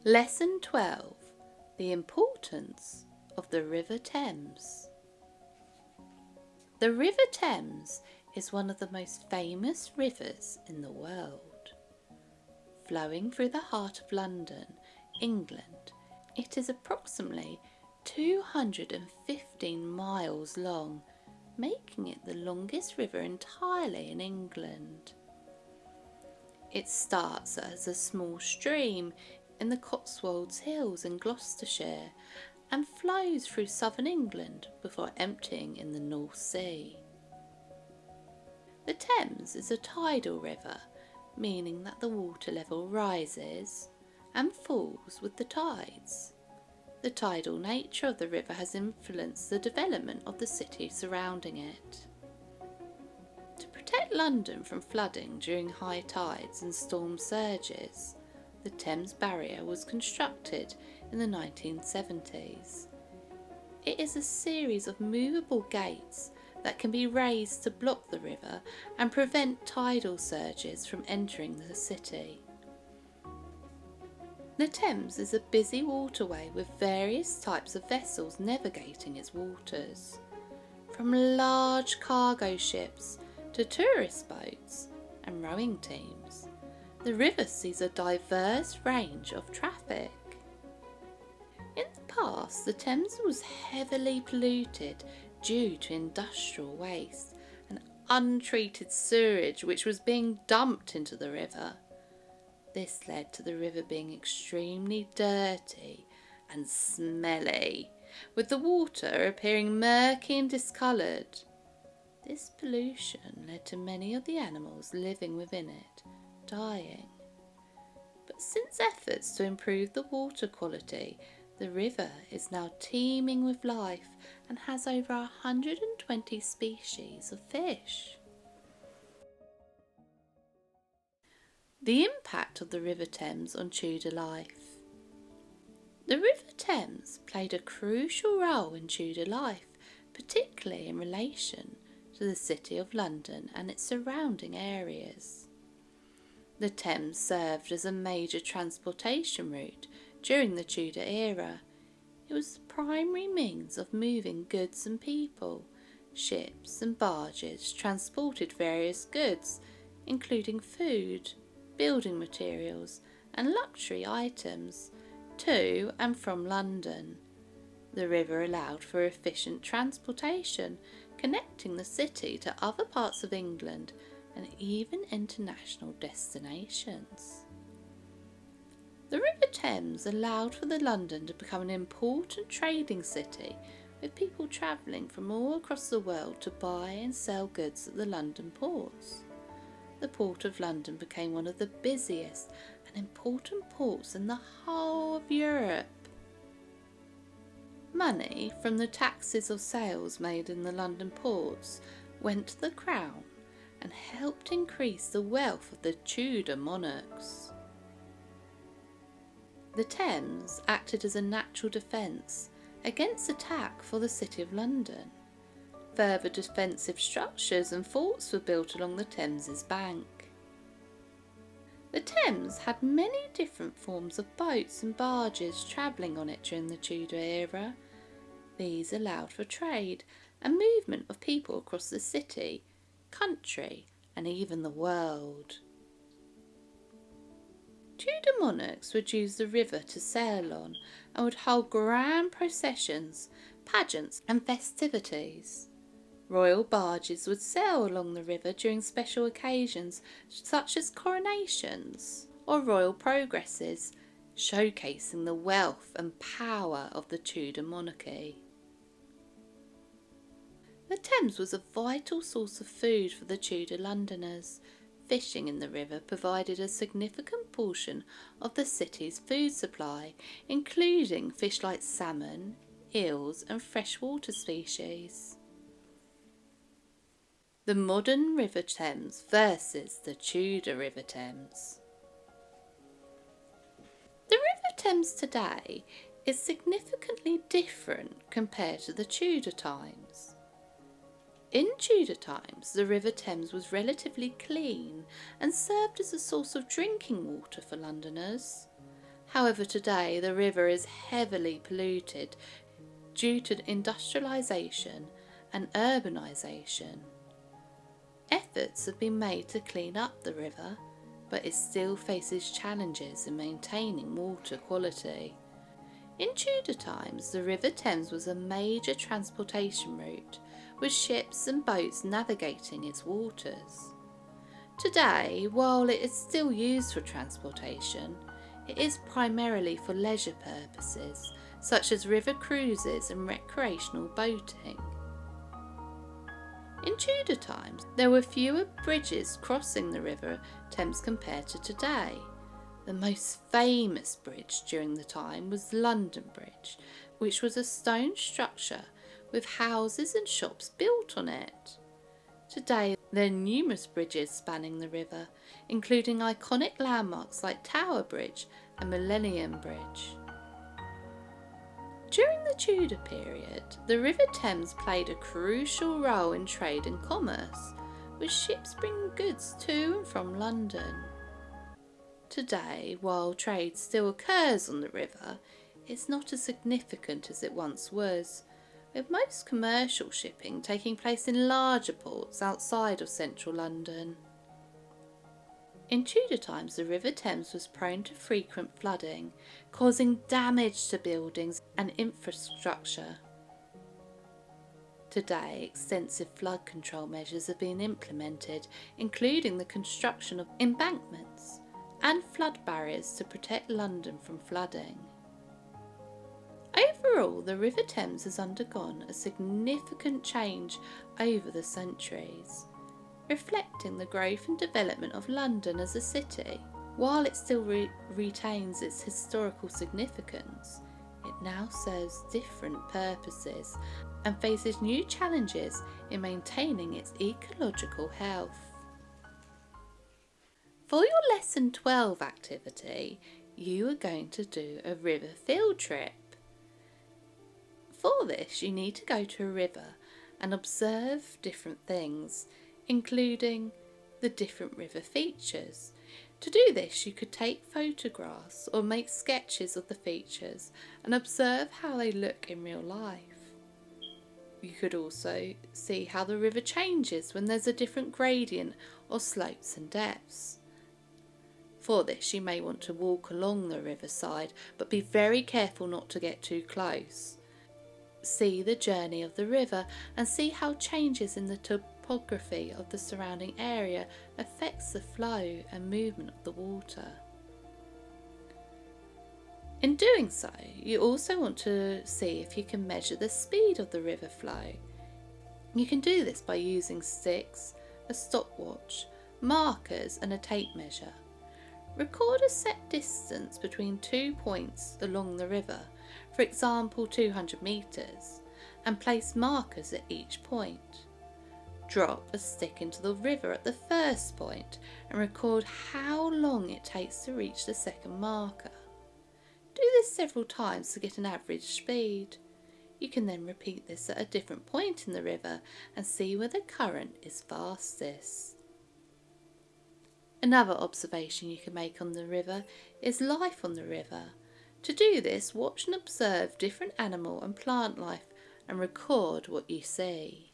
Lesson 12. The importance of the River Thames. The River Thames is one of the most famous rivers in the world. Flowing through the heart of London, England, it is approximately 215 miles long, making it the longest river entirely in England. It starts as a small stream in the Cotswolds Hills in Gloucestershire and flows through southern England before emptying in the North Sea. The Thames is a tidal river, meaning that the water level rises and falls with the tides. The tidal nature of the river has influenced the development of the city surrounding it. To protect London from flooding during high tides and storm surges, the Thames Barrier was constructed in the 1970s. It is a series of movable gates that can be raised to block the river and prevent tidal surges from entering the city. The Thames is a busy waterway with various types of vessels navigating its waters, from large cargo ships to tourist boats and rowing teams. The river sees a diverse range of traffic. In the past, the Thames was heavily polluted due to industrial waste and untreated sewage which was being dumped into the river. This led to the river being extremely dirty and smelly, with the water appearing murky and discoloured. This pollution led to many of the animals living within it dying. But since efforts to improve the water quality, the river is now teeming with life and has over 120 species of fish. The impact of the River Thames on Tudor life. The River Thames played a crucial role in Tudor life, particularly in relation to the City of London and its surrounding areas. The Thames served as a major transportation route during the Tudor era. It was the primary means of moving goods and people. Ships and barges transported various goods, including food, building materials and luxury items, to and from London. The river allowed for efficient transportation, connecting the city to other parts of England and even international destinations. The River Thames allowed for London to become an important trading city, with people travelling from all across the world to buy and sell goods at the London ports. The Port of London became one of the busiest and important ports in the whole of Europe. Money from the taxes of sales made in the London ports went to the Crown and helped increase the wealth of the Tudor monarchs. The Thames acted as a natural defence against attack for the City of London. Further defensive structures and forts were built along the Thames's bank. The Thames had many different forms of boats and barges travelling on it during the Tudor era. These allowed for trade and movement of people across the city, country and even the world. Tudor monarchs would use the river to sail on and would hold grand processions, pageants and festivities. Royal barges would sail along the river during special occasions such as coronations or royal progresses, showcasing the wealth and power of the Tudor monarchy. The Thames was a vital source of food for the Tudor Londoners. Fishing in the river provided a significant portion of the city's food supply, including fish like salmon, eels and freshwater species. The modern River Thames versus the Tudor River Thames. The River Thames today is significantly different compared to the Tudor times. In Tudor times, the River Thames was relatively clean and served as a source of drinking water for Londoners. However, today the river is heavily polluted due to industrialisation and urbanisation. Efforts have been made to clean up the river, but it still faces challenges in maintaining water quality. In Tudor times, the River Thames was a major transportation route, with ships and boats navigating its waters. Today, while it is still used for transportation, it is primarily for leisure purposes, such as river cruises and recreational boating. In Tudor times, there were fewer bridges crossing the River Thames compared to today. The most famous bridge during the time was London Bridge, which was a stone structure with houses and shops built on it. Today, there are numerous bridges spanning the river, including iconic landmarks like Tower Bridge and Millennium Bridge. During the Tudor period, the River Thames played a crucial role in trade and commerce, with ships bringing goods to and from London. Today, while trade still occurs on the river, it's not as significant as it once was, with most commercial shipping taking place in larger ports outside of central London. In Tudor times, the River Thames was prone to frequent flooding, causing damage to buildings and infrastructure. Today, extensive flood control measures have been implemented, including the construction of embankments and flood barriers to protect London from flooding. Overall, the River Thames has undergone a significant change over the centuries, reflecting the growth and development of London as a city. While it still retains its historical significance, it now serves different purposes and faces new challenges in maintaining its ecological health. For your Lesson 12 activity, you are going to do a river field trip. For this, you need to go to a river and observe different things, including the different river features. To do this, you could take photographs or make sketches of the features and observe how they look in real life. You could also see how the river changes when there's a different gradient or slopes and depths. For this, you may want to walk along the riverside, but be very careful not to get too close. See the journey of the river and see how changes in the topography of the surrounding area affects the flow and movement of the water. In doing so, you also want to see if you can measure the speed of the river flow. You can do this by using sticks, a stopwatch, markers and a tape measure. Record a set distance between 2 points along the river, for example 200 metres, and place markers at each point. Drop a stick into the river at the first point and record how long it takes to reach the second marker. Do this several times to get an average speed. You can then repeat this at a different point in the river and see where the current is fastest. Another observation you can make on the river is life on the river. To do this, watch and observe different animal and plant life and record what you see.